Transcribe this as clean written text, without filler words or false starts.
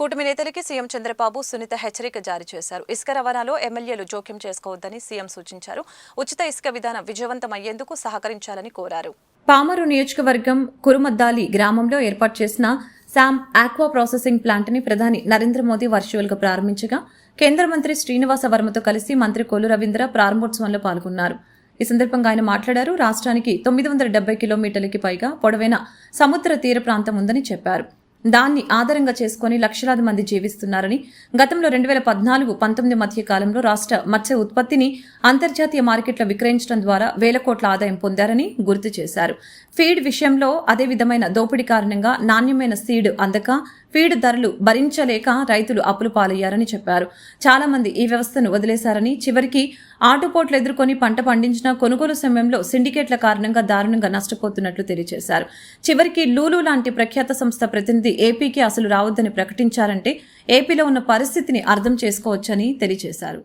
కూటమి నేతలకి సీఎం చంద్రబాబు సునీత హెచ్చరిక జారీ చేశారు. ఇసుక రవాణాలో ఎమ్మెల్యేలు జోక్యం చేసుకోవద్దని సీఎం సూచించారు. ఉచిత ఇసుక విధానం విజయవంతమయ్యేందుకు సహకరించాలని కోరారు. పామరు నియోజకవర్గం కురుమద్దాలి గ్రామంలో ఏర్పాటు చేసిన శామ్ ఆక్వా ప్రాసెసింగ్ ప్లాంట్ ని ప్రధాని నరేంద్ర మోదీ వర్చువల్ గా ప్రారంభించగా కేంద్ర మంత్రి శ్రీనివాస వర్మతో కలిసి మంత్రి కొల్లు రవీంద్ర ప్రారంభోత్సవంలో పాల్గొన్నారు. ఈ సందర్భంగా ఆయన మాట్లాడారు. రాష్ట్రానికి 970 కిలోమీటర్లకి పైగా పొడవైన సముద్ర తీర ప్రాంతం ఉందని చెప్పారు. దాన్ని ఆధారంగా చేసుకుని లక్షలాది మంది జీవిస్తున్నారని, గతంలో 2014-19 మధ్య కాలంలో రాష్ట్ర మత్స్య ఉత్పత్తిని అంతర్జాతీయ మార్కెట్లో విక్రయించడం ద్వారా వేల కోట్ల ఆదాయం పొందారని గుర్తు చేశారు. ఫీడ్ విషయంలో అదే విధమైన దోపిడీ కారణంగా నాణ్యమైన సీడ్ అందక ఫీడ్ ధరలు భరించలేక రైతులు అప్పులు పాలయ్యారని చెప్పారు. చాలా మంది ఈ వ్యవస్థను వదిలేశారని, చివరికి ఆటుపోట్లు ఎదుర్కొని పంట పండించిన కొనుగోలు సమయంలో సిండికేట్ల కారణంగా దారుణంగా నష్టపోతున్నట్లు తెలియజేశారు. చివరికి లూలు లాంటి ప్రఖ్యాత సంస్థ ప్రతినిధి ఏపీకి అసలు రావద్దని ప్రకటించారంటే ఏపీలో ఉన్న పరిస్థితిని అర్థం చేసుకోవచ్చని తెలియజేశారు.